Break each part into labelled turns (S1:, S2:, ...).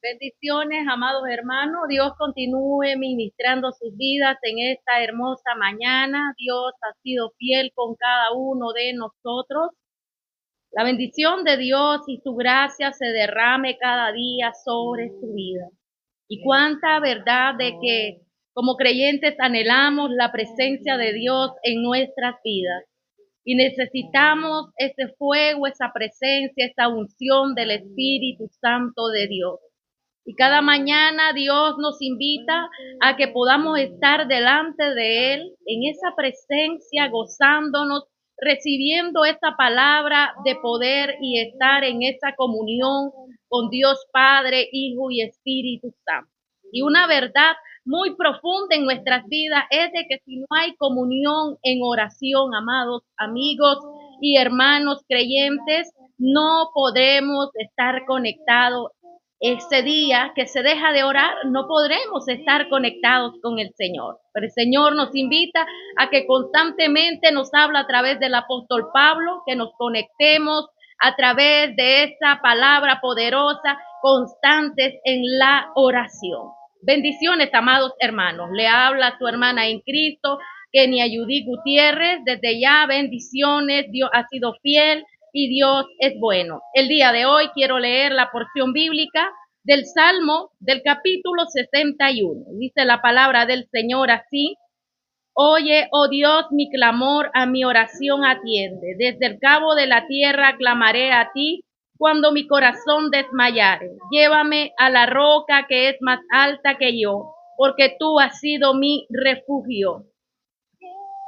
S1: Bendiciones, amados hermanos. Dios continúe ministrando sus vidas en esta hermosa mañana. Dios ha sido fiel con cada uno de nosotros. La bendición de Dios y su gracia se derrame cada día sobre su vida. Y cuánta verdad de que como creyentes anhelamos la presencia de Dios en nuestras vidas. Y necesitamos ese fuego, esa presencia, esa unción del Espíritu Santo de Dios. Y cada mañana Dios nos invita a que podamos estar delante de Él, en esa presencia, gozándonos, recibiendo esa palabra de poder y estar en esa comunión con Dios Padre, Hijo y Espíritu Santo. Y una verdad muy profunda en nuestras vidas es de que si no hay comunión en oración, amados amigos y hermanos creyentes, no podremos estar conectados. Ese día que se deja de orar, no podremos estar conectados con el Señor. Pero el Señor nos invita a que constantemente nos habla a través del apóstol Pablo, que nos conectemos a través de esa palabra poderosa, constantes en la oración. Bendiciones, amados hermanos. Le habla tu hermana en Cristo, Kenia Judith Gutiérrez. Desde ya, bendiciones. Dios ha sido fiel y Dios es bueno. El día de hoy quiero leer la porción bíblica del Salmo del capítulo 61. Dice la palabra del Señor así: Oye, oh Dios, mi clamor, a mi oración atiende. Desde el cabo de la tierra clamaré a ti cuando mi corazón desmayare. Llévame a la roca que es más alta que yo, porque tú has sido mi refugio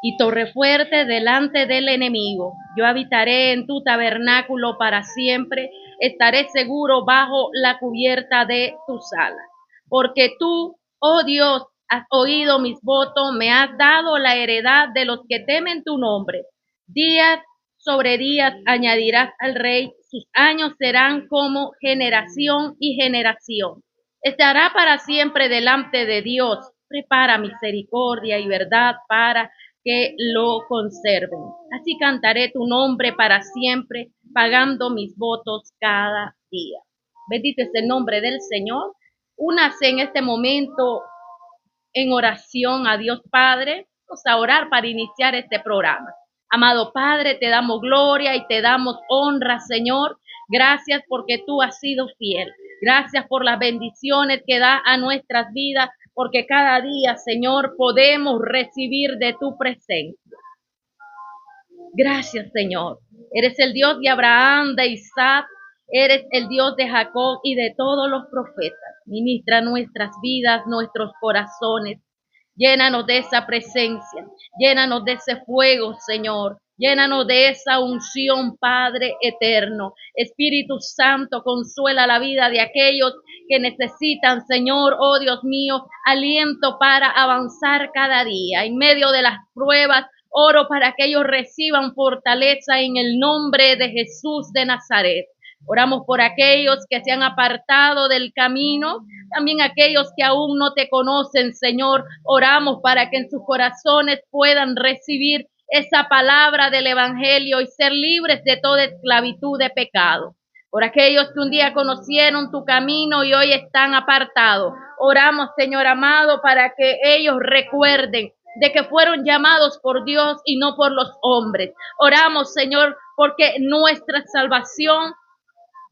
S1: y torre fuerte delante del enemigo. Yo habitaré en tu tabernáculo para siempre, estaré seguro bajo la cubierta de tus alas. Porque tú, oh Dios, has oído mis votos, me has dado la heredad de los que temen tu nombre. Días sobre días añadirás al rey, sus años serán como generación y generación. Estará para siempre delante de Dios, prepara misericordia y verdad para que lo conserven. Así cantaré tu nombre para siempre, pagando mis votos cada día. Bendito es el nombre del Señor. Únase en este momento en oración a Dios Padre. Vamos a orar para iniciar este programa. Amado Padre, te damos gloria y te damos honra, Señor. Gracias porque tú has sido fiel. Gracias por las bendiciones que da a nuestras vidas, porque cada día, Señor, podemos recibir de tu presencia. Gracias, Señor. Eres el Dios de Abraham, de Isaac, eres el Dios de Jacob y de todos los profetas. Ministra nuestras vidas, nuestros corazones. Llénanos de esa presencia, llénanos de ese fuego, Señor. Llénanos de esa unción, Padre eterno. Espíritu Santo, consuela la vida de aquellos que necesitan, Señor, oh Dios mío, aliento para avanzar cada día. En medio de las pruebas, oro para que ellos reciban fortaleza en el nombre de Jesús de Nazaret. Oramos por aquellos que se han apartado del camino, también aquellos que aún no te conocen, Señor. Oramos para que en sus corazones puedan recibir esa palabra del Evangelio y ser libres de toda esclavitud de pecado. Por aquellos que un día conocieron tu camino y hoy están apartados. Oramos, Señor amado, para que ellos recuerden de que fueron llamados por Dios y no por los hombres. Oramos, Señor, porque nuestra salvación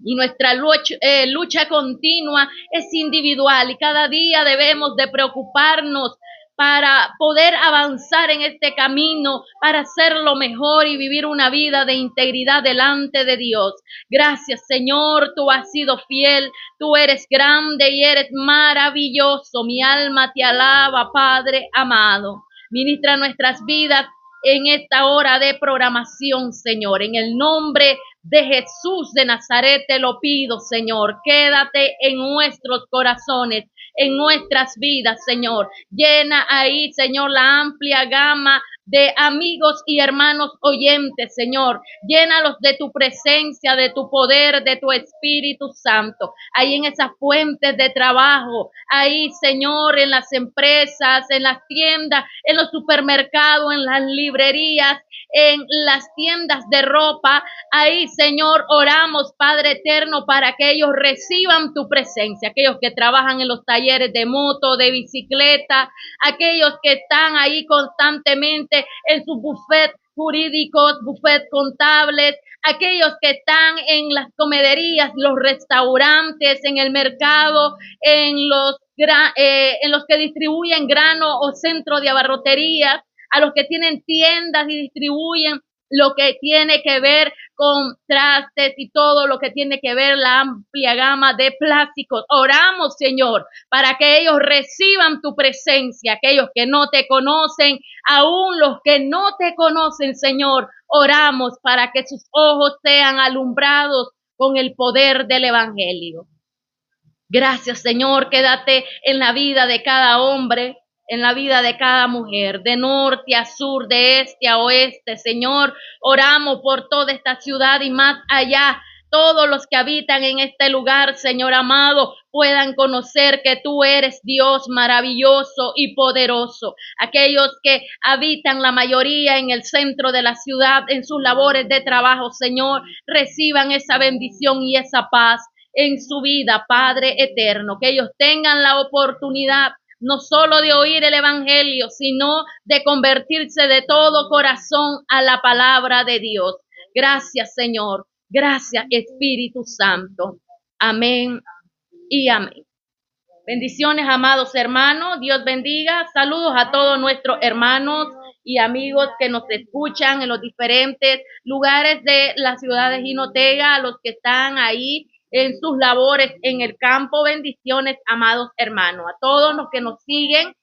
S1: y nuestra lucha continua es individual y cada día debemos de preocuparnos para poder avanzar en este camino, para hacerlo mejor y vivir una vida de integridad delante de Dios. Gracias, Señor, tú has sido fiel, tú eres grande y eres maravilloso. Mi alma te alaba, Padre amado. Ministra nuestras vidas en esta hora de programación, Señor, en el nombre de Jesús de Nazaret te lo pido, Señor. Quédate en nuestros corazones, en nuestras vidas, Señor. Llena ahí, Señor, la amplia gama de amigos y hermanos oyentes, Señor. Llénalos de tu presencia, de tu poder, de tu Espíritu Santo. Ahí en esas fuentes de trabajo, ahí, Señor, en las empresas, en las tiendas, en los supermercados, en las librerías, en las tiendas de ropa. Ahí, Señor, oramos, Padre eterno, para que ellos reciban tu presencia. Aquellos que trabajan en los talleres de moto, de bicicleta, aquellos que están ahí constantemente en sus bufetes jurídicos, bufetes contables, aquellos que están en las comederías, los restaurantes, en el mercado, en los que distribuyen grano o centro de abarrotería, a los que tienen tiendas y distribuyen lo que tiene que ver con trastes y todo lo que tiene que ver la amplia gama de plásticos. Oramos, Señor, para que ellos reciban tu presencia, aquellos que no te conocen, aún los que no te conocen, Señor. Oramos para que sus ojos sean alumbrados con el poder del Evangelio. Gracias, Señor, quédate en la vida de cada hombre, en la vida de cada mujer, de norte a sur, de este a oeste. Señor, oramos por toda esta ciudad y más allá. Todos los que habitan en este lugar, Señor amado, puedan conocer que tú eres Dios maravilloso y poderoso. Aquellos que habitan la mayoría en el centro de la ciudad, en sus labores de trabajo, Señor, reciban esa bendición y esa paz en su vida, Padre eterno. Que ellos tengan la oportunidad no solo de oír el Evangelio, sino de convertirse de todo corazón a la palabra de Dios. Gracias, Señor. Gracias, Espíritu Santo. Amén y amén. Bendiciones, amados hermanos. Dios bendiga. Saludos a todos nuestros hermanos y amigos que nos escuchan en los diferentes lugares de la ciudad de Jinotega, a los que están ahí en sus labores en el campo. Bendiciones, amados hermanos. A todos los que nos siguen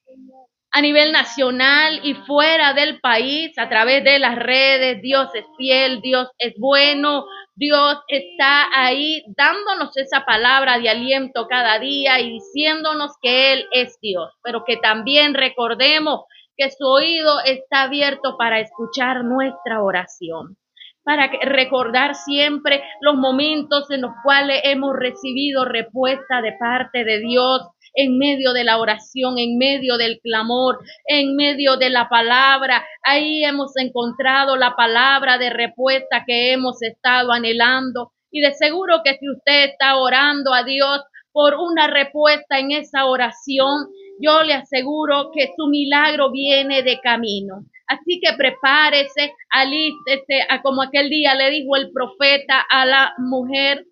S1: a nivel nacional y fuera del país a través de las redes. Dios es fiel, Dios es bueno, Dios está ahí dándonos esa palabra de aliento cada día y diciéndonos que Él es Dios, pero que también recordemos que su oído está abierto para escuchar nuestra oración, para recordar siempre los momentos en los cuales hemos recibido respuesta de parte de Dios, en medio de la oración, en medio del clamor, en medio de la palabra. Ahí hemos encontrado la palabra de respuesta que hemos estado anhelando. Y de seguro que si usted está orando a Dios por una respuesta en esa oración, yo le aseguro que su milagro viene de camino. Así que prepárese, alístese, como aquel día le dijo el profeta a la mujer,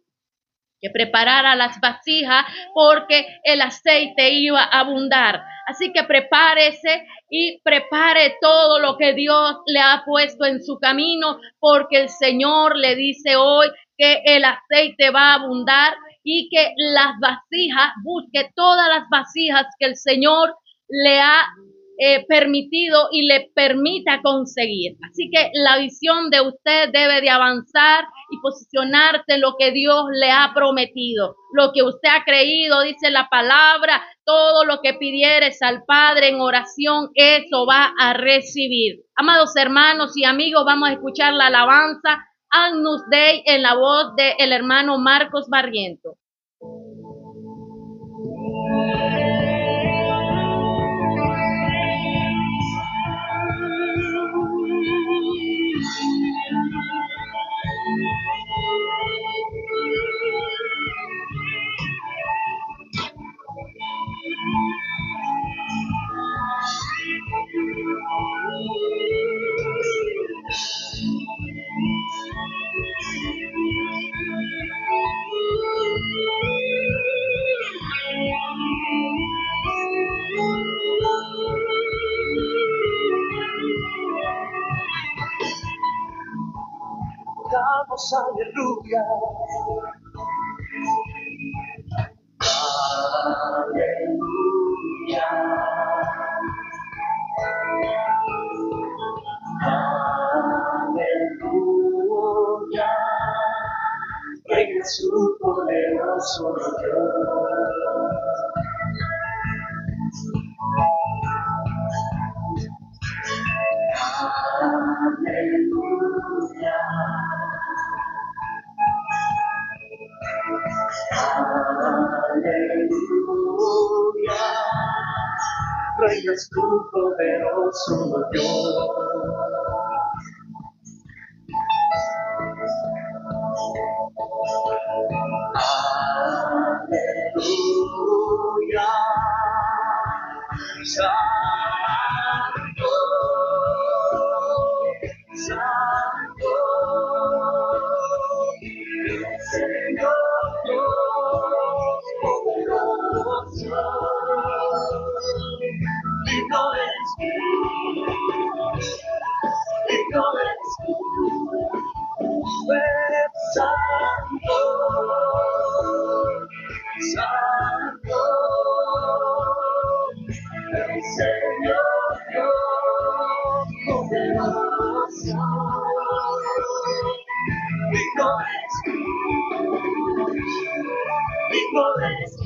S1: que preparara las vasijas porque el aceite iba a abundar. Así que prepárese y prepare todo lo que Dios le ha puesto en su camino, porque el Señor le dice hoy que el aceite va a abundar y que las vasijas, busque todas las vasijas que el Señor le ha permitido y le permita conseguir. Así que la visión de usted debe de avanzar y posicionarse en lo que Dios le ha prometido, lo que usted ha creído. Dice la palabra: todo lo que pidieres al Padre en oración, eso va a recibir. Amados hermanos y amigos, vamos a escuchar la alabanza Agnus Dei en la voz del hermano Marcos Barriento.
S2: Damos aleluya. Aleluya. Aleluya. En su poderoso Dios. reinas tú poderoso Dios. Aleluya, Santo, Santo, el Señor Dios poderoso, digno eres tú, digno eres tú, Santo, Santo, el Señor Dios poderoso, digno eres tú, digno eres tú.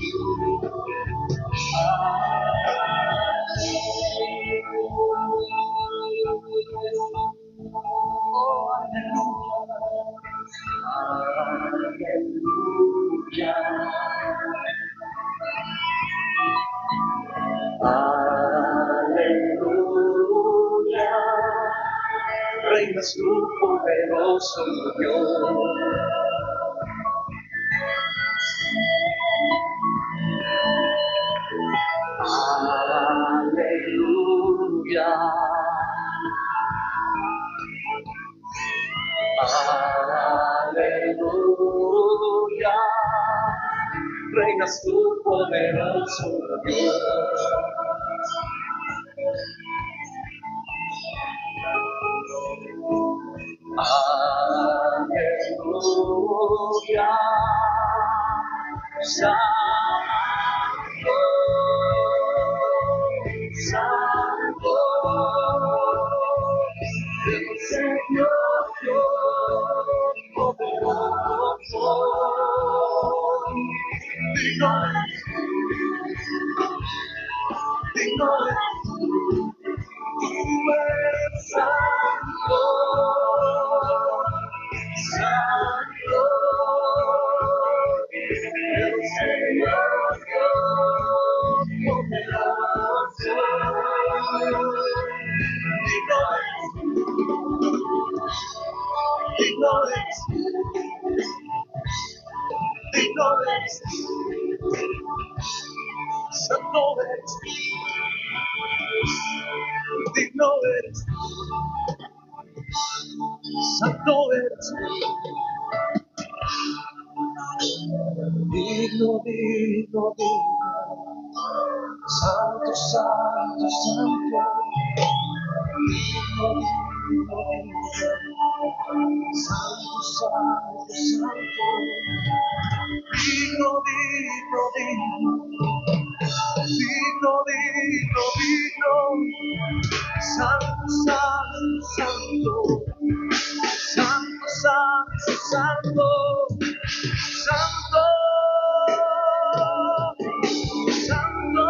S2: Oh, aleluya, aleluya, reinas tú poderoso Dios. Aleluya, aleluya, reinas tú poderoso Dios. Aleluya, Santo, Santo, el Señor Dios poderoso, digno eres tú, digno eres tú, tú eres santo, santo, el Señor Dios poderoso, digno eres tú, digno eres tú, digno eres tú, santo eres tú, digno eres tú, santo eres tú, digno, digno, digno, santo, santo, santo, digno, digno, digno, santo, santo, santo, digno, digno, digno, digno, digno, digno, santo, santo, santo, santo, santo, santo, santo, santo.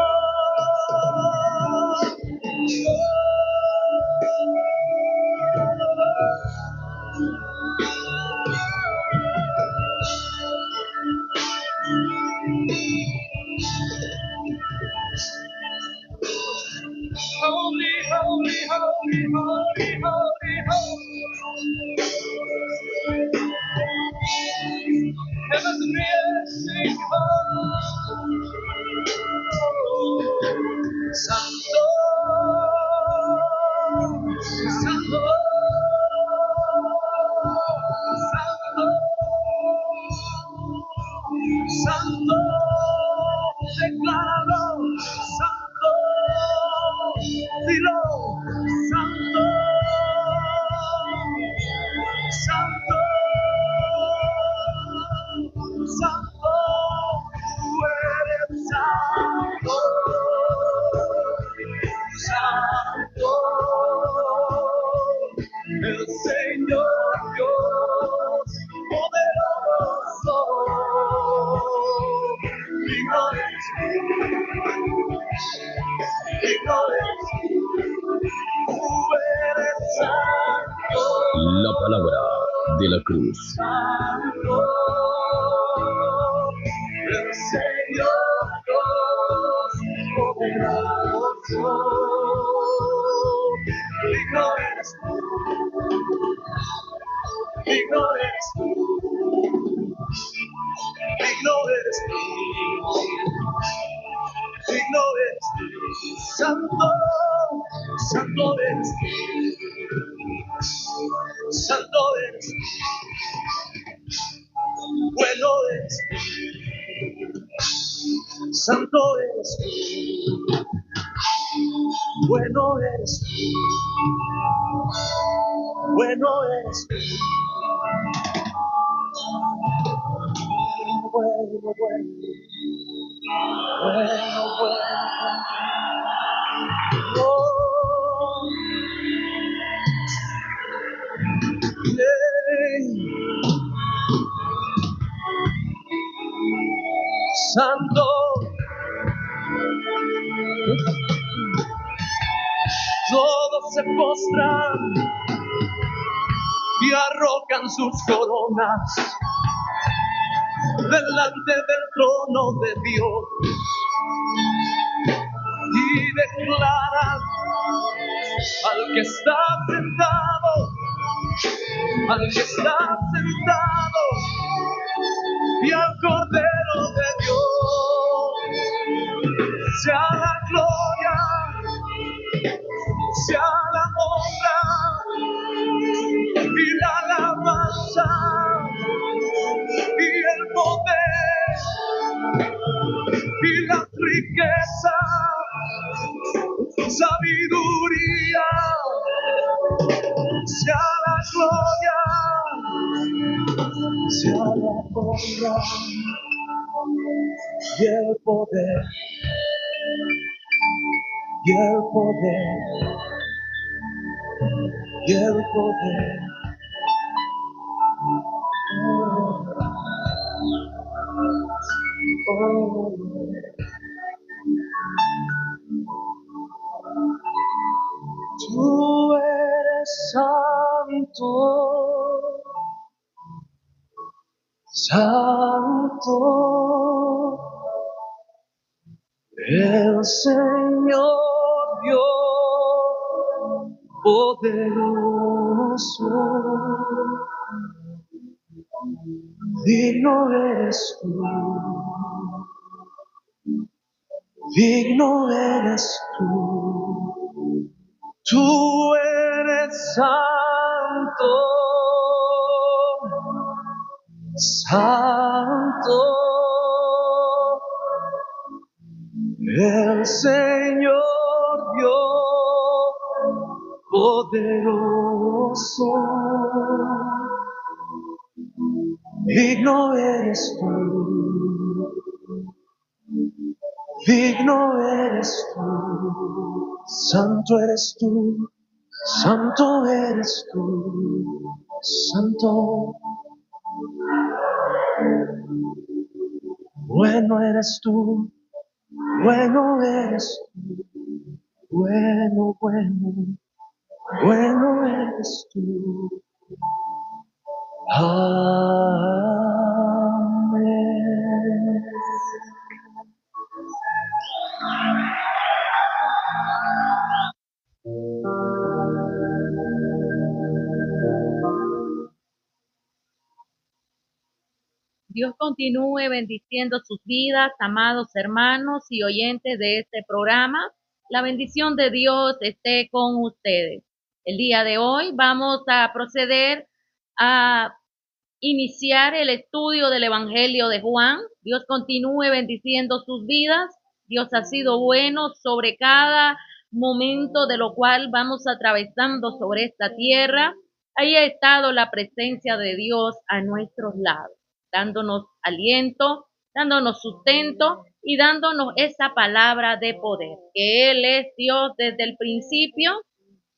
S2: Holy, holy, holy, holy, holy, holy. Heaven's sing Santo, Santo, Santo, Santo, decláralo, Santo, dilo, Santo, Santo, Santo, tú eres santo, Santo, el Señor Dios poderoso, digno eres tú, digno eres tú, tú eres santo.
S3: La palabra de la cruz.
S2: Santo, el Señor Dios poderoso. Oh, digno eres tú, digno eres tú, digno eres tú, digno eres tú, santo, santo eres tú, santo eres tú, bueno eres tú, santo eres tú, bueno eres tú, bueno eres tú, bueno, bueno, bueno, bueno, oh, yeah. Santo, todos se postran y arrojan sus coronas delante del trono de Dios y declaran al que está sentado, al que está sentado y al Cordero de Dios, sea la gloria, sea la honra y la alabanza y el poder y la riqueza, sabiduría, sea la gloria, sea la honra y el poder y el poder y el poder. Oh, tú eres santo, santo, el Señor Dios poderoso, digno eres tú, digno eres tú, tú eres santo, santo, el Señor Dios poderoso, digno eres tú, digno eres tú, santo eres tú, santo eres tú, santo, bueno eres tú, bueno eres tú, bueno, bueno, bueno eres tú. Amén.
S1: Dios continúe bendiciendo sus vidas, amados hermanos y oyentes de este programa. La bendición de Dios esté con ustedes. El día de hoy vamos a proceder a iniciar el estudio del Evangelio de Juan. Dios continúe bendiciendo sus vidas. Dios ha sido bueno sobre cada momento de lo cual vamos atravesando sobre esta tierra. Ahí ha estado la presencia de Dios a nuestros lados, dándonos aliento, dándonos sustento y dándonos esa palabra de poder, que Él es Dios desde el principio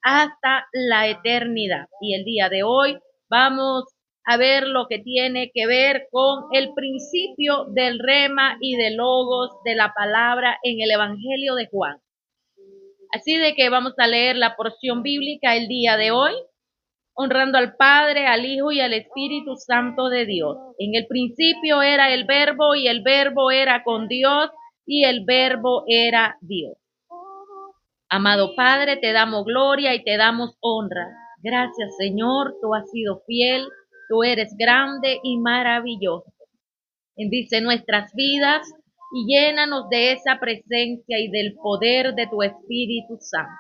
S1: hasta la eternidad. Y el día de hoy vamos a ver lo que tiene que ver con el principio del rema y del logos de la palabra en el Evangelio de Juan. Así de que vamos a leer la porción bíblica el día de hoy, honrando al Padre, al Hijo y al Espíritu Santo de Dios. En el principio era el Verbo y el Verbo era con Dios y el Verbo era Dios. Amado Padre, te damos gloria y te damos honra. Gracias, Señor, tú has sido fiel, tú eres grande y maravilloso. Bendice nuestras vidas y llénanos de esa presencia y del poder de tu Espíritu Santo.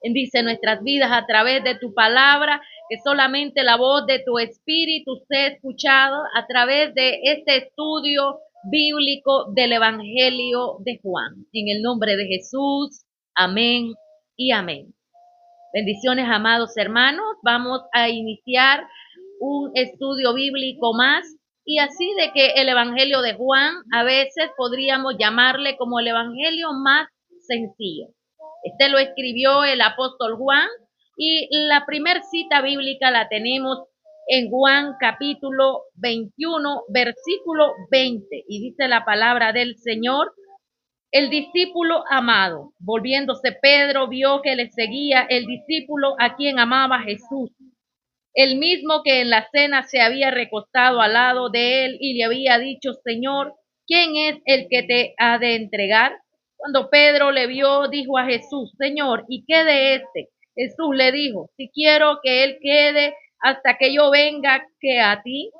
S1: Bendice nuestras vidas a través de tu palabra, que solamente la voz de tu Espíritu sea escuchado a través de este estudio bíblico del Evangelio de Juan. En el nombre de Jesús, amén y amén. Bendiciones, amados hermanos. Vamos a iniciar un estudio bíblico más, y así de que el Evangelio de Juan a veces podríamos llamarle como el Evangelio más sencillo. Este lo escribió el apóstol Juan, y la primer cita bíblica la tenemos en Juan capítulo 21, versículo 20, y dice la palabra del Señor: el discípulo amado. Volviéndose Pedro, vio que le seguía el discípulo a quien amaba Jesús, el mismo que en la cena se había recostado al lado de él y le había dicho: Señor, ¿quién es el que te ha de entregar? Cuando Pedro le vio, dijo a Jesús: Señor, ¿y qué de este? Jesús le dijo: si quiero que él quede hasta que yo venga, ¿qué a ti?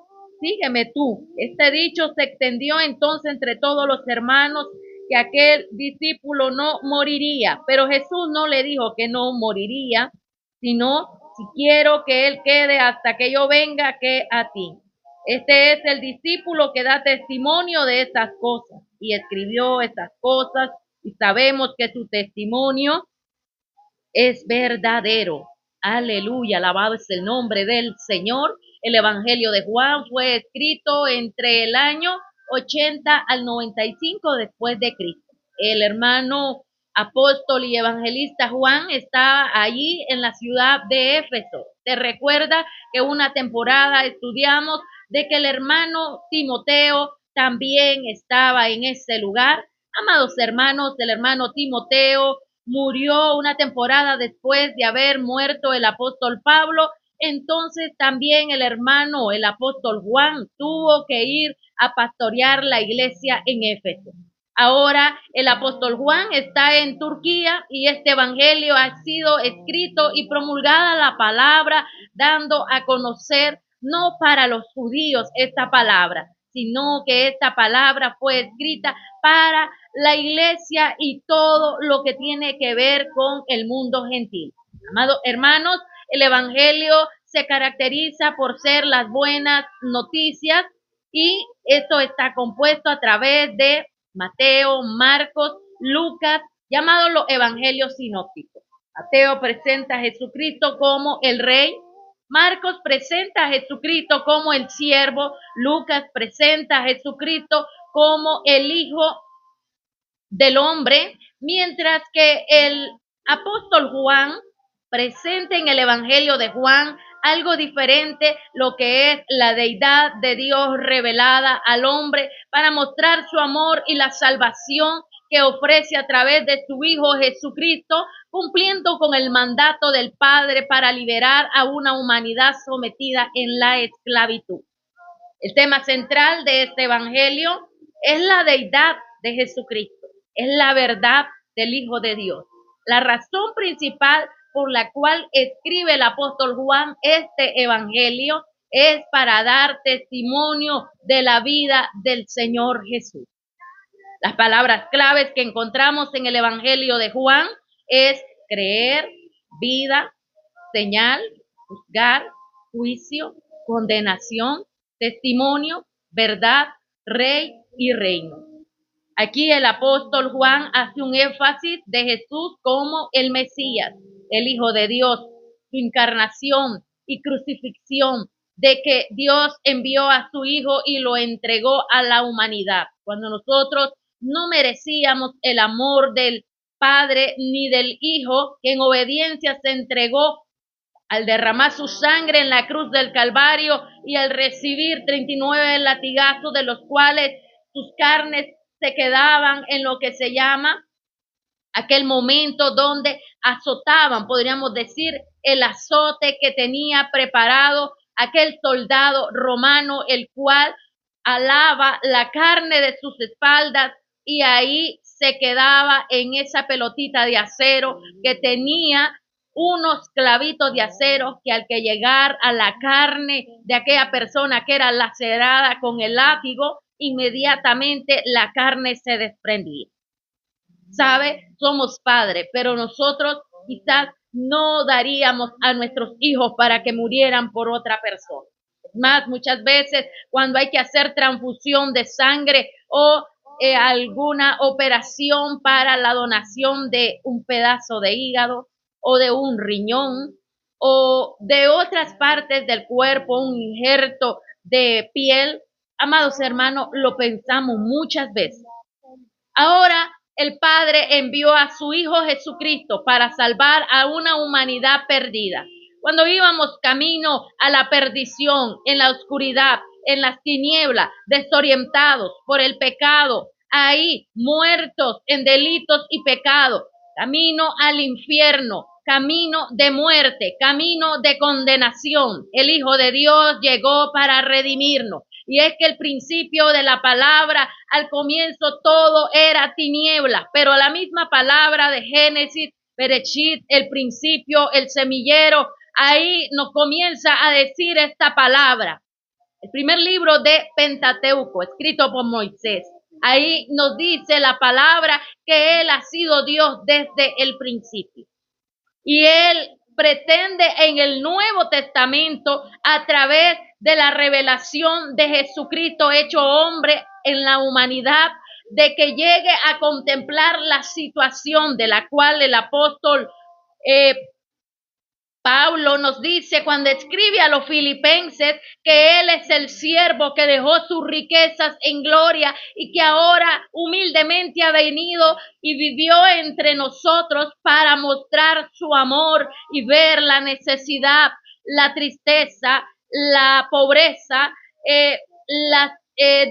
S1: Sígueme tú. Este dicho se extendió entonces entre todos los hermanos, que aquel discípulo no moriría. Pero Jesús no le dijo que no moriría, sino: si quiero que él quede hasta que yo venga, ¿qué a ti? Este es el discípulo que da testimonio de estas cosas y escribió estas cosas, y sabemos que su testimonio es verdadero. Aleluya, alabado es el nombre del Señor. El Evangelio de Juan fue escrito entre el año 80 al 95 después de Cristo. El hermano apóstol y evangelista Juan estaba allí en la ciudad de Éfeso. Te recuerda que una temporada estudiamos de que el hermano Timoteo también estaba en ese lugar. Amados hermanos, el hermano Timoteo murió una temporada después de haber muerto el apóstol Pablo. Entonces también el hermano, el apóstol Juan, tuvo que ir a pastorear la iglesia en Éfeso. Ahora el apóstol Juan está en Turquía, y este evangelio ha sido escrito y promulgada la palabra, dando a conocer no para los judíos esta palabra, sino que esta palabra fue escrita para la iglesia y todo lo que tiene que ver con el mundo gentil. Amados hermanos, el evangelio se caracteriza por ser las buenas noticias, y esto está compuesto a través de Mateo, Marcos, Lucas, llamados los evangelios sinópticos. Mateo presenta a Jesucristo como el Rey, Marcos presenta a Jesucristo como el siervo, Lucas presenta a Jesucristo como el Hijo del Hombre, mientras que el apóstol Juan presenta en el Evangelio de Juan algo diferente, lo que es la deidad de Dios revelada al hombre para mostrar su amor y la salvación que ofrece a través de su Hijo Jesucristo, cumpliendo con el mandato del Padre para liberar a una humanidad sometida en la esclavitud. El tema central de este evangelio es la deidad de Jesucristo, es la verdad del Hijo de Dios. La razón principal por la cual escribe el apóstol Juan este evangelio es para dar testimonio de la vida del Señor Jesús. Las palabras claves que encontramos en el evangelio de Juan es creer, vida, señal, juzgar, juicio, condenación, testimonio, verdad, rey y reino. Aquí el apóstol Juan hace un énfasis de Jesús como el Mesías, el Hijo de Dios, su encarnación y crucifixión, de que Dios envió a su Hijo y lo entregó a la humanidad, cuando nosotros no merecíamos el amor del Padre ni del Hijo, que en obediencia se entregó al derramar su sangre en la cruz del Calvario y al recibir 39 latigazos, de los cuales sus carnes se quedaban en lo que se llama aquel momento donde azotaban, podríamos decir, el azote que tenía preparado aquel soldado romano, el cual alaba la carne de sus espaldas, y ahí se quedaba en esa pelotita de acero que tenía unos clavitos de acero que al que llegar a la carne de aquella persona que era lacerada con el látigo, inmediatamente la carne se desprendía. ¿Sabe? Somos padres, pero nosotros quizás no daríamos a nuestros hijos para que murieran por otra persona. Es más, muchas veces cuando hay que hacer transfusión de sangre o alguna operación para la donación de un pedazo de hígado o de un riñón o de otras partes del cuerpo, un injerto de piel, amados hermanos, lo pensamos muchas veces. Ahora el Padre envió a su Hijo Jesucristo para salvar a una humanidad perdida. Cuando íbamos camino a la perdición, en la oscuridad, en las tinieblas, desorientados por el pecado, ahí muertos en delitos y pecados, camino al infierno, camino de muerte, camino de condenación. El Hijo de Dios llegó para redimirnos. Y es que el principio de la palabra, al comienzo todo era tiniebla, pero la misma palabra de Génesis, Bereshit, el principio, el semillero, ahí nos comienza a decir esta palabra. El primer libro de Pentateuco, escrito por Moisés. Ahí nos dice la palabra que Él ha sido Dios desde el principio. Y Él pretende en el Nuevo Testamento, a través de la revelación de Jesucristo hecho hombre en la humanidad, de que llegue a contemplar la situación de la cual el apóstol Pablo nos dice cuando escribe a los filipenses que Él es el siervo que dejó sus riquezas en gloria y que ahora humildemente ha venido y vivió entre nosotros para mostrar su amor y ver la necesidad, la tristeza, la pobreza, las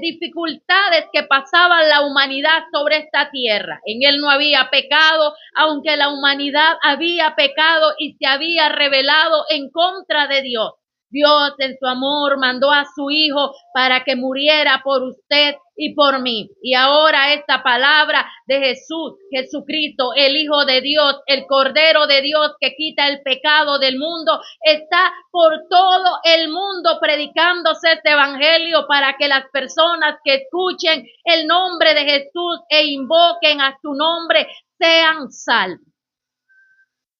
S1: dificultades que pasaba la humanidad sobre esta tierra. En Él no había pecado, aunque la humanidad había pecado y se había rebelado en contra de Dios. Dios en su amor mandó a su Hijo para que muriera por usted y por mí. Y ahora esta palabra de Jesús, Jesucristo, el Hijo de Dios, el Cordero de Dios que quita el pecado del mundo, está por todo el mundo predicándose este evangelio para que las personas que escuchen el nombre de Jesús e invoquen a su nombre sean salvos.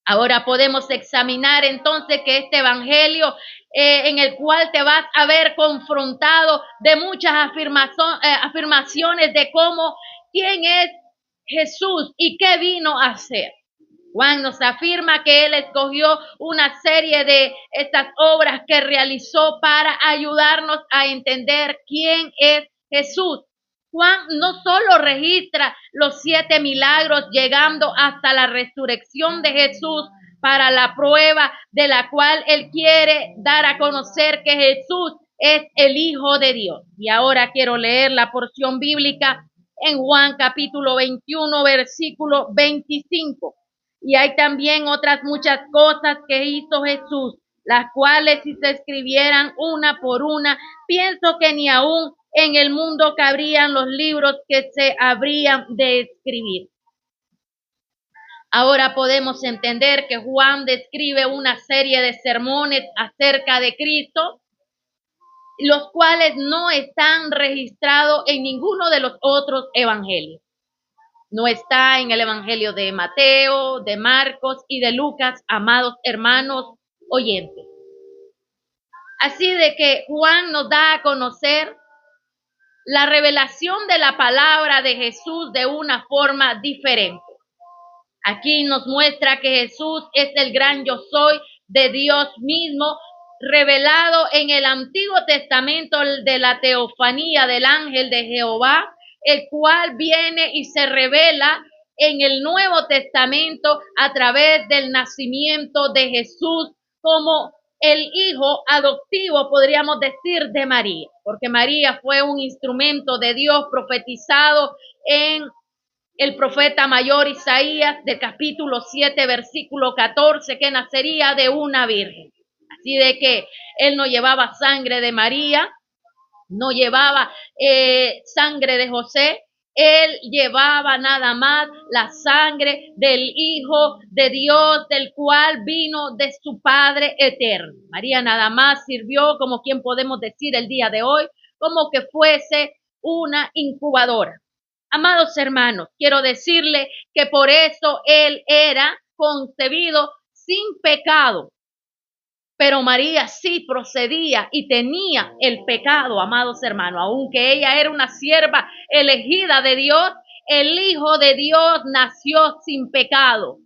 S1: Ahora podemos examinar entonces que este evangelio en el cual te vas a ver confrontado de muchas afirmaciones de cómo, quién es Jesús y qué vino a hacer. Juan nos afirma que Él escogió una serie de estas obras que realizó para ayudarnos a entender quién es Jesús. Juan no solo registra los 7 milagros llegando hasta la resurrección de Jesús para la prueba de la cual él quiere dar a conocer que Jesús es el Hijo de Dios. Y ahora quiero leer la porción bíblica en Juan capítulo 21, versículo 25. Y hay también otras muchas cosas que hizo Jesús, las cuales si se escribieran una por una, pienso que ni aún en el mundo cabrían los libros que se habrían de escribir. Ahora podemos entender que Juan describe una serie de sermones acerca de Cristo, los cuales no están registrados en ninguno de los otros evangelios. No está en el evangelio de Mateo, de Marcos y de Lucas, amados hermanos oyentes. Así de que Juan nos da a conocer la revelación de la palabra de Jesús de una forma diferente. Aquí nos muestra que Jesús es el gran yo soy de Dios mismo, revelado en el Antiguo Testamento de la teofanía del ángel de Jehová, el cual viene y se revela en el Nuevo Testamento a través del nacimiento de Jesús como el hijo adoptivo, podríamos decir, de María, porque María fue un instrumento de Dios profetizado en el profeta mayor Isaías del capítulo 7, versículo 14, que nacería de una virgen. Así de que él no llevaba sangre de María, no llevaba sangre de José, Él llevaba nada más la sangre del Hijo de Dios, del cual vino de su Padre eterno. María nada más sirvió, como quien podemos decir el día de hoy, como que fuese una incubadora. Amados hermanos, quiero decirle que por eso Él era concebido sin pecado. Pero María sí procedía y tenía el pecado, amados hermanos. Aunque ella era una sierva elegida de Dios, el Hijo de Dios nació sin pecado,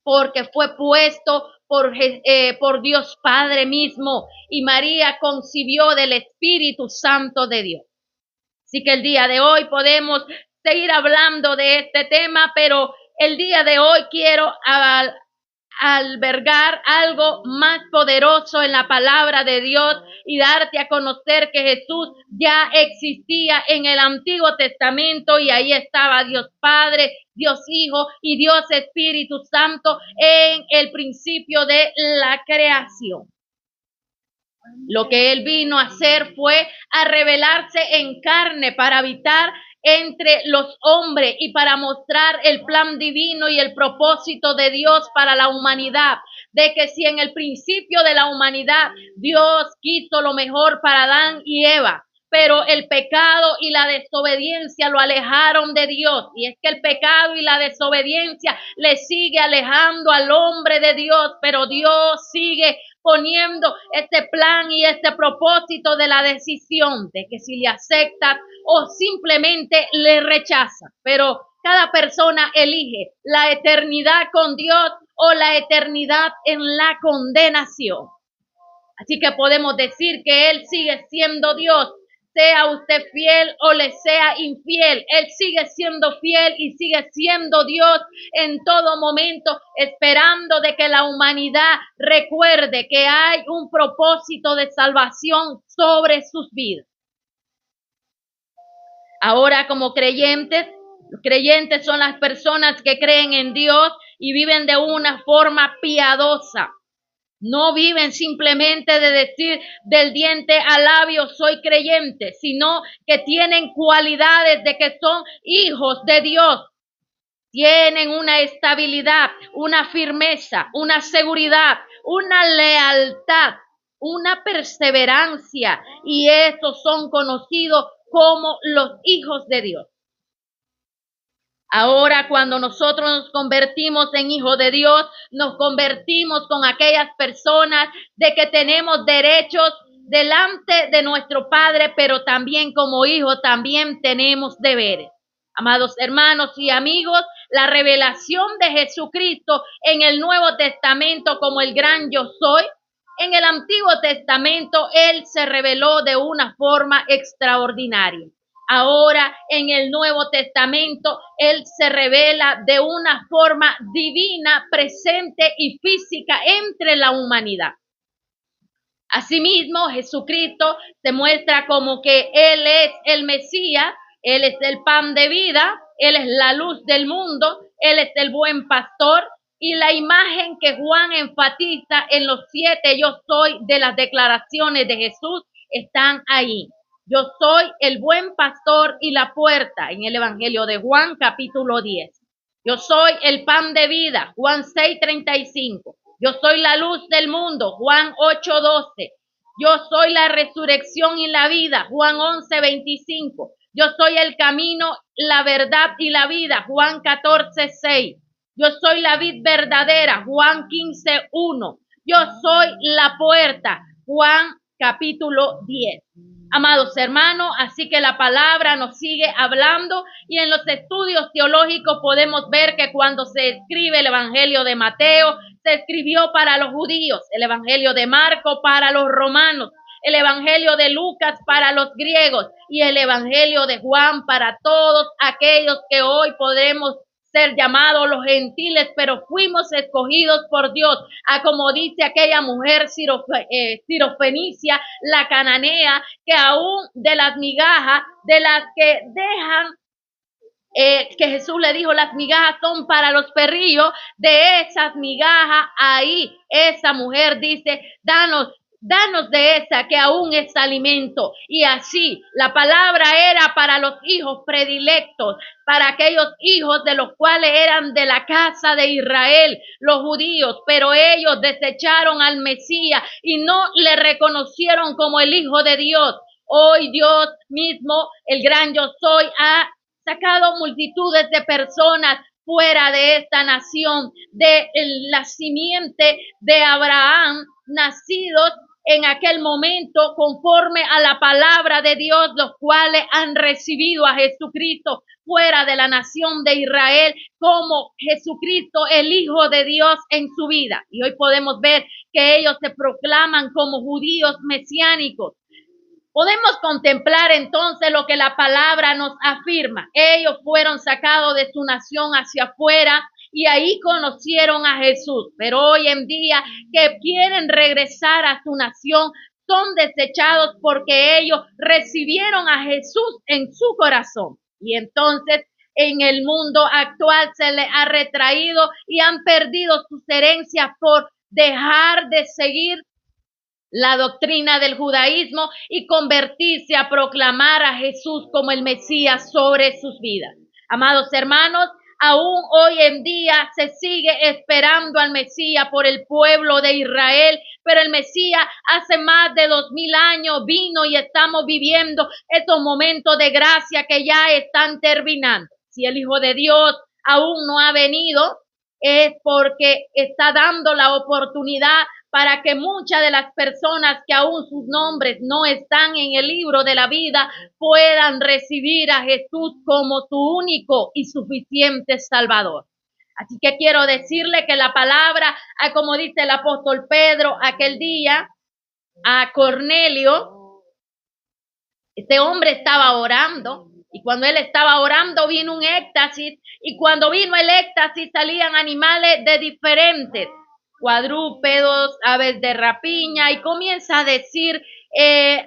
S1: porque fue puesto por Dios Padre mismo, y María concibió del Espíritu Santo de Dios. Así que el día de hoy podemos seguir hablando de este tema, pero el día de hoy quiero albergar algo más poderoso en la palabra de Dios y darte a conocer que Jesús ya existía en el Antiguo Testamento, y ahí estaba Dios Padre, Dios Hijo y Dios Espíritu Santo en el principio de la creación. Lo que Él vino a hacer fue a revelarse en carne para habitar entre los hombres y para mostrar el plan divino y el propósito de Dios para la humanidad. De que si en el principio de la humanidad Dios quiso lo mejor para Adán y Eva, pero el pecado y la desobediencia lo alejaron de Dios. Y es que el pecado y la desobediencia le sigue alejando al hombre de Dios, pero Dios sigue poniendo este plan y este propósito de la decisión de que si le acepta o simplemente le rechaza. Pero cada persona elige la eternidad con Dios o la eternidad en la condenación. Así que podemos decir que Él sigue siendo Dios. Sea usted fiel o le sea infiel, Él sigue siendo fiel y sigue siendo Dios en todo momento, esperando de que la humanidad recuerde que hay un propósito de salvación sobre sus vidas. Ahora, como creyentes, los creyentes son las personas que creen en Dios y viven de una forma piadosa. No viven simplemente de decir del diente al labio soy creyente, sino que tienen cualidades de que son hijos de Dios. Tienen una estabilidad, una firmeza, una seguridad, una lealtad, una perseverancia, y estos son conocidos como los hijos de Dios. Ahora, cuando nosotros nos convertimos en hijos de Dios, nos convertimos con aquellas personas de que tenemos derechos delante de nuestro Padre, pero también como hijos también tenemos deberes. Amados hermanos y amigos, la revelación de Jesucristo en el Nuevo Testamento como el gran yo soy, en el Antiguo Testamento Él se reveló de una forma extraordinaria. Ahora en el Nuevo Testamento Él se revela de una forma divina, presente y física entre la humanidad. Asimismo, Jesucristo se muestra como que Él es el Mesías, Él es el pan de vida, Él es la luz del mundo, Él es el buen pastor, y la imagen que Juan enfatiza en los 7 yo soy de las declaraciones de Jesús están ahí. Yo soy el buen pastor y la puerta, en el Evangelio de Juan, capítulo 10. Yo soy el pan de vida, Juan 6:35. Yo soy la luz del mundo, Juan 8:12. Yo soy la resurrección y la vida, Juan 11:25. Yo soy el camino, la verdad y la vida, Juan 14:6. Yo soy la vid verdadera, Juan 15:1. Yo soy la puerta, Juan capítulo 10. Amados hermanos, así que la palabra nos sigue hablando, y en los estudios teológicos podemos ver que cuando se escribe el Evangelio de Mateo, se escribió para los judíos, el Evangelio de Marco para los romanos, el Evangelio de Lucas para los griegos y el Evangelio de Juan para todos aquellos que hoy podemos ser llamados los gentiles, pero fuimos escogidos por Dios, a como dice aquella mujer sirofenicia, la cananea, que aún de las migajas, de las que dejan, que Jesús le dijo, las migajas son para los perrillos, de esas migajas ahí, esa mujer dice, danos danos de esa que aún es alimento. Y así la palabra era para los hijos predilectos, para aquellos hijos de los cuales eran de la casa de Israel, los judíos, pero ellos desecharon al Mesías y no le reconocieron como el Hijo de Dios. Hoy Dios mismo, el gran yo soy, ha sacado multitudes de personas fuera de esta nación, de la simiente de Abraham, nacidos en aquel momento conforme a la palabra de Dios, los cuales han recibido a Jesucristo fuera de la nación de Israel como Jesucristo, el Hijo de Dios en su vida. Y hoy podemos ver que ellos se proclaman como judíos mesiánicos. Podemos contemplar entonces lo que la palabra nos afirma. Ellos fueron sacados de su nación hacia afuera y ahí conocieron a Jesús. Pero hoy en día que quieren regresar a su nación son desechados porque ellos recibieron a Jesús en su corazón. Y entonces en el mundo actual se les ha retraído y han perdido sus herencias por dejar de seguir la doctrina del judaísmo y convertirse a proclamar a Jesús como el Mesías sobre sus vidas. Amados hermanos, aún hoy en día se sigue esperando al Mesías por el pueblo de Israel, pero el Mesías hace más de 2000 años vino y estamos viviendo estos momentos de gracia que ya están terminando. Si el Hijo de Dios aún no ha venido, es porque está dando la oportunidad para que muchas de las personas que aún sus nombres no están en el libro de la vida puedan recibir a Jesús como su único y suficiente Salvador. Así que quiero decirle que la palabra, como dice el apóstol Pedro aquel día, a Cornelio, este hombre estaba orando. Y cuando él estaba orando vino un éxtasis, y cuando vino el éxtasis salían animales de diferentes, cuadrúpedos, aves de rapiña, y comienza a decir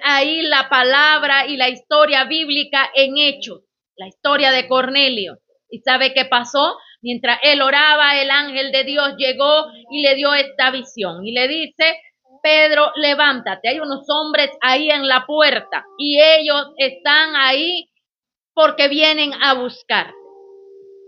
S1: ahí la palabra y la historia bíblica en Hechos, la historia de Cornelio. ¿Y sabe qué pasó? Mientras él oraba, el ángel de Dios llegó y le dio esta visión y le dice: Pedro, levántate, hay unos hombres ahí en la puerta y ellos están ahí porque vienen a buscar.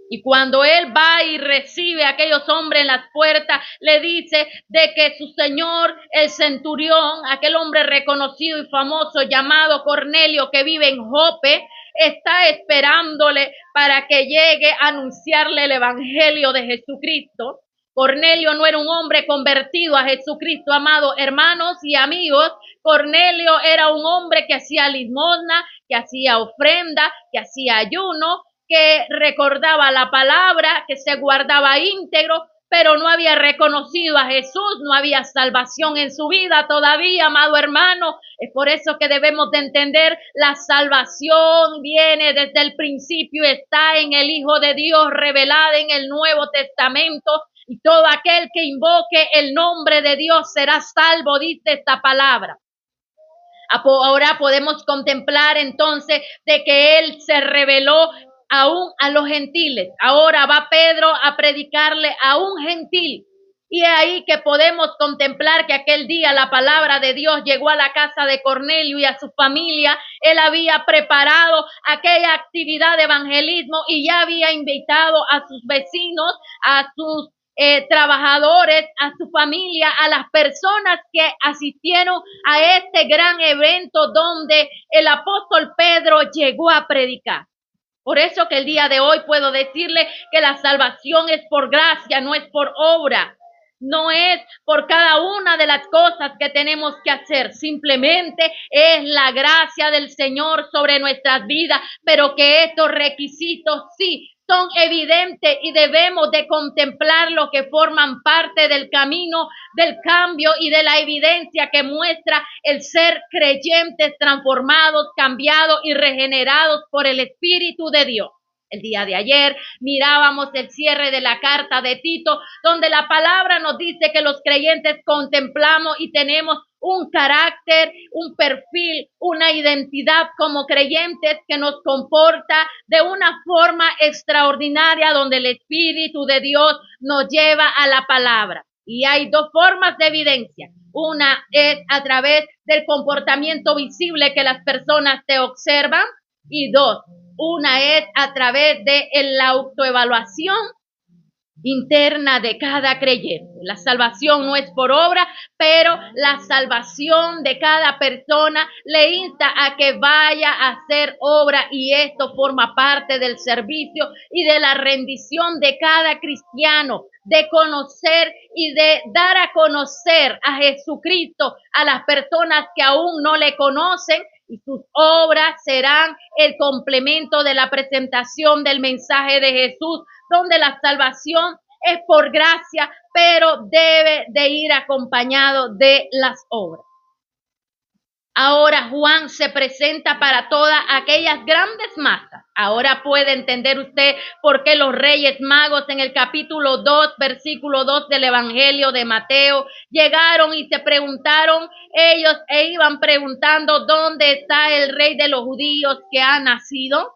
S1: Y cuando él va y recibe a aquellos hombres en las puertas, le dice de que su señor, el centurión, aquel hombre reconocido y famoso llamado Cornelio que vive en Jope, está esperándole para que llegue a anunciarle el evangelio de Jesucristo. Cornelio no era un hombre convertido a Jesucristo, amados hermanos y amigos. Cornelio era un hombre que hacía limosna, que hacía ofrenda, que hacía ayuno, que recordaba la palabra, que se guardaba íntegro, pero no había reconocido a Jesús, no había salvación en su vida todavía, amado hermano. Es por eso que debemos de entender, la salvación viene desde el principio, está en el Hijo de Dios revelada en el Nuevo Testamento, y todo aquel que invoque el nombre de Dios será salvo, dice esta palabra. Ahora podemos contemplar entonces de que Él se reveló aún a los gentiles. Ahora va Pedro a predicarle a un gentil. Y es ahí que podemos contemplar que aquel día la palabra de Dios llegó a la casa de Cornelio y a su familia. Él había preparado aquella actividad de evangelismo y ya había invitado a sus vecinos, a sus trabajadores, a su familia, a las personas que asistieron a este gran evento donde el apóstol Pedro llegó a predicar. Por eso que el día de hoy puedo decirle que la salvación es por gracia, no es por obra. No es por cada una de las cosas que tenemos que hacer, simplemente es la gracia del Señor sobre nuestras vidas, pero que estos requisitos sí son evidentes y debemos de contemplar lo que forman parte del camino del cambio y de la evidencia que muestra el ser creyentes transformados, cambiados y regenerados por el Espíritu de Dios. El día de ayer mirábamos el cierre de la carta de Tito, donde la palabra nos dice que los creyentes contemplamos y tenemos un carácter, un perfil, una identidad como creyentes que nos comporta de una forma extraordinaria, donde el Espíritu de Dios nos lleva a la palabra. Y hay dos formas de evidencia. Una es a través del comportamiento visible que las personas te observan. Y dos, una es a través de la autoevaluación interna de cada creyente. La salvación no es por obra, pero la salvación de cada persona le insta a que vaya a hacer obra, y esto forma parte del servicio y de la rendición de cada cristiano, de conocer y de dar a conocer a Jesucristo a las personas que aún no le conocen, y sus obras serán el complemento de la presentación del mensaje de Jesús, donde la salvación es por gracia, pero debe de ir acompañado de las obras. Ahora Juan se presenta para todas aquellas grandes masas. Ahora puede entender usted por qué los Reyes Magos en el capítulo 2, versículo 2 del Evangelio de Mateo llegaron y se preguntaron ellos e iban preguntando: ¿dónde está el Rey de los judíos que ha nacido?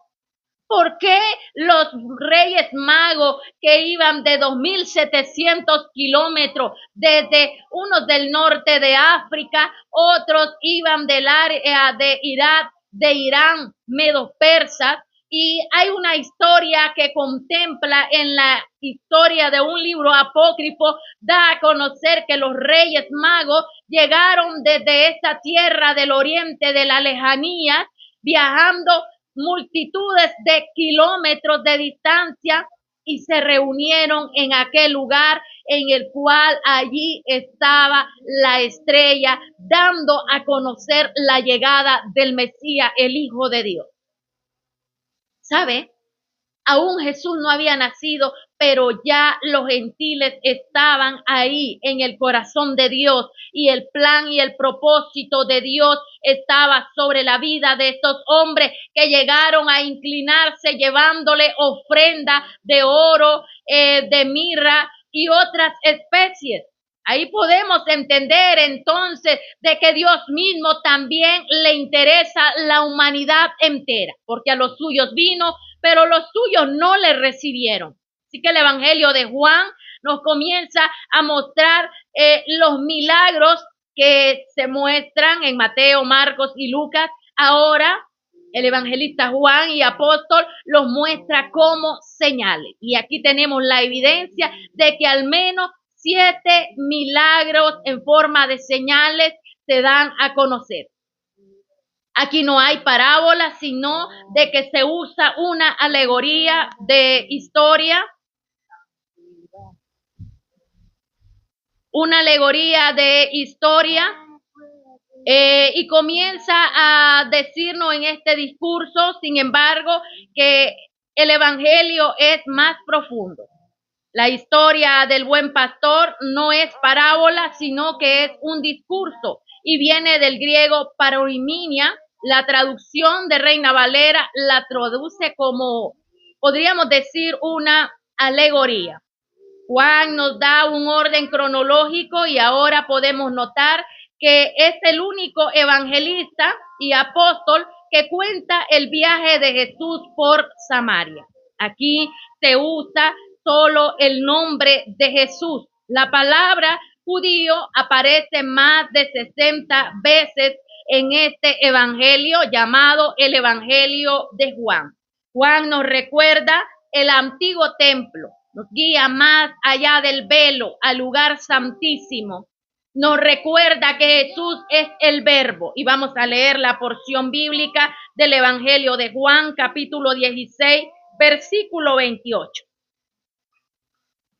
S1: ¿Por qué los Reyes Magos que iban de 2.700 kilómetros, desde unos del norte de África, otros iban del área de Irak, de Irán, medos persas? Y hay una historia que contempla en la historia de un libro apócrifo, da a conocer que los Reyes Magos llegaron desde esta tierra del oriente, de la lejanía, viajando multitudes de kilómetros de distancia, y se reunieron en aquel lugar en el cual allí estaba la estrella, dando a conocer la llegada del Mesías, el Hijo de Dios. ¿Sabe? Aún Jesús no había nacido, pero ya los gentiles estaban ahí en el corazón de Dios, y el plan y el propósito de Dios estaba sobre la vida de estos hombres que llegaron a inclinarse llevándole ofrenda de oro, de mirra y otras especies. Ahí podemos entender entonces de que Dios mismo también le interesa la humanidad entera, porque a los suyos vino, pero los suyos no le recibieron. Así que el Evangelio de Juan nos comienza a mostrar los milagros que se muestran en Mateo, Marcos y Lucas. Ahora el evangelista Juan y apóstol los muestra como señales. Y aquí tenemos la evidencia de que al menos 7 milagros en forma de señales se dan a conocer. Aquí no hay parábola, sino de que se usa una alegoría de historia. Una alegoría de historia. Y comienza a decirnos en este discurso, sin embargo, que el evangelio es más profundo. La historia del buen pastor no es parábola, sino que es un discurso, y viene del griego paroiminia. La traducción de Reina Valera la traduce como, podríamos decir, una alegoría. Juan nos da un orden cronológico, y ahora podemos notar que es el único evangelista y apóstol que cuenta el viaje de Jesús por Samaria. Aquí se usa solo el nombre de Jesús. La palabra judío aparece más de 60 veces en este evangelio llamado el Evangelio de Juan. Juan nos recuerda el antiguo templo, nos guía más allá del velo al lugar santísimo. Nos recuerda que Jesús es el Verbo, y vamos a leer la porción bíblica del Evangelio de Juan, capítulo 16, versículo 28.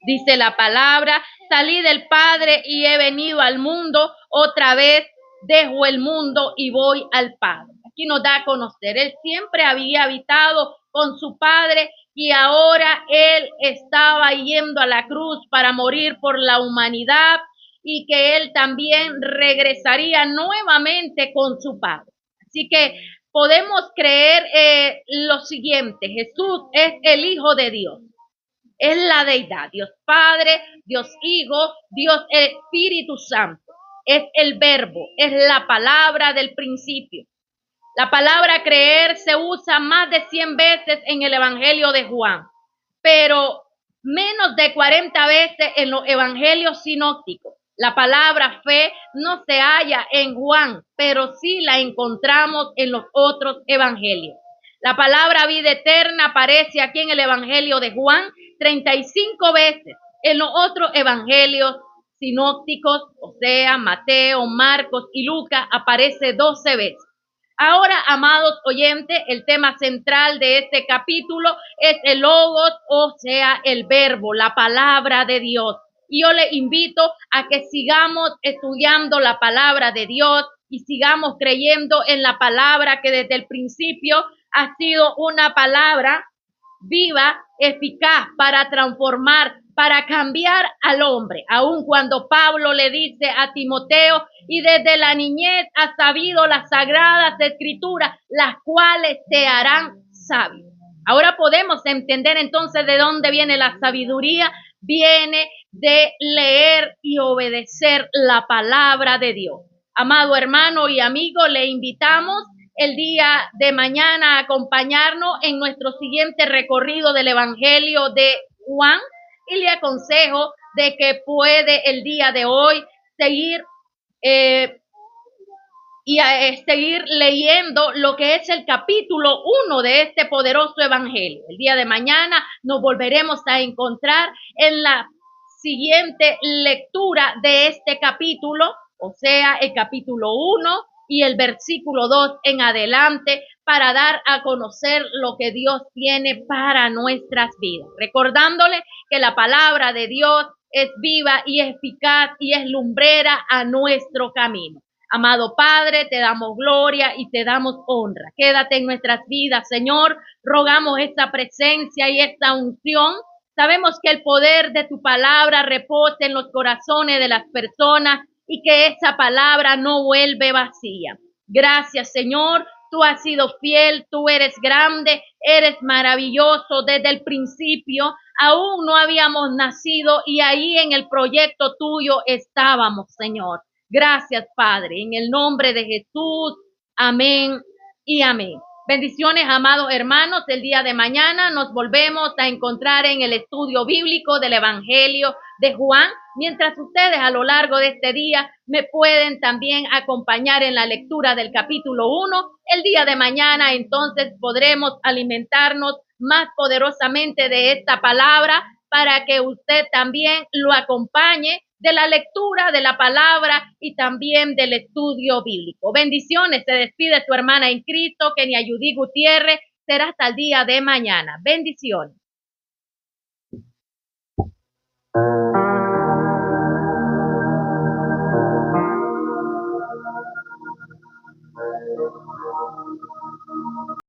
S1: Dice la palabra: salí del Padre y he venido al mundo, otra vez dejo el mundo y voy al Padre. Aquí nos da a conocer, él siempre había habitado con su Padre, y ahora él estaba yendo a la cruz para morir por la humanidad, y que él también regresaría nuevamente con su Padre. Así que podemos creer lo siguiente: Jesús es el Hijo de Dios, es la deidad, Dios Padre, Dios Hijo, Dios Espíritu Santo, es el Verbo, es la palabra del principio. La palabra creer se usa más de 100 veces en el Evangelio de Juan, pero menos de 40 veces en los evangelios sinópticos. La palabra fe no se halla en Juan, pero sí la encontramos en los otros evangelios. La palabra vida eterna aparece aquí en el evangelio de Juan 35 veces. En los otros evangelios sinópticos, o sea, Mateo, Marcos y Lucas, aparece 12 veces. Ahora, amados oyentes, el tema central de este capítulo es el logos, o sea, el verbo, la palabra de Dios. Y yo les invito a que sigamos estudiando la palabra de Dios y sigamos creyendo en la palabra que desde el principio ha sido una palabra viva, eficaz para transformar, para cambiar al hombre. Aun cuando Pablo le dice a Timoteo, y desde la niñez has sabido las sagradas escrituras, las cuales te harán sabio. Ahora podemos entender entonces de dónde viene la sabiduría. Viene de leer y obedecer la palabra de Dios. Amado hermano y amigo, le invitamos el día de mañana a acompañarnos en nuestro siguiente recorrido del Evangelio de Juan, y le aconsejo de que puede el día de hoy seguir seguir leyendo lo que es el capítulo 1 de este poderoso evangelio. El día de mañana nos volveremos a encontrar en la siguiente lectura de este capítulo, o sea, el capítulo 1 y el versículo 2 en adelante, para dar a conocer lo que Dios tiene para nuestras vidas. Recordándole que la palabra de Dios es viva y eficaz y es lumbrera a nuestro camino. Amado Padre, te damos gloria y te damos honra. Quédate en nuestras vidas, Señor. Rogamos esta presencia y esta unción. Sabemos que el poder de tu palabra reposa en los corazones de las personas y que esa palabra no vuelve vacía. Gracias, Señor. Tú has sido fiel, tú eres grande, eres maravilloso desde el principio. Aún no habíamos nacido y ahí en el proyecto tuyo estábamos, Señor. Gracias, Padre, en el nombre de Jesús. Amén y amén. Bendiciones, amados hermanos. El día de mañana nos volvemos a encontrar en el estudio bíblico del Evangelio de Juan. Mientras ustedes a lo largo de este día me pueden también acompañar en la lectura del capítulo 1. El día de mañana entonces podremos alimentarnos más poderosamente de esta palabra para que usted también lo acompañe de la lectura de la palabra y también del estudio bíblico. Bendiciones, se despide su hermana en Cristo, Kenia Judy Gutiérrez. Será hasta el día de mañana. Bendiciones.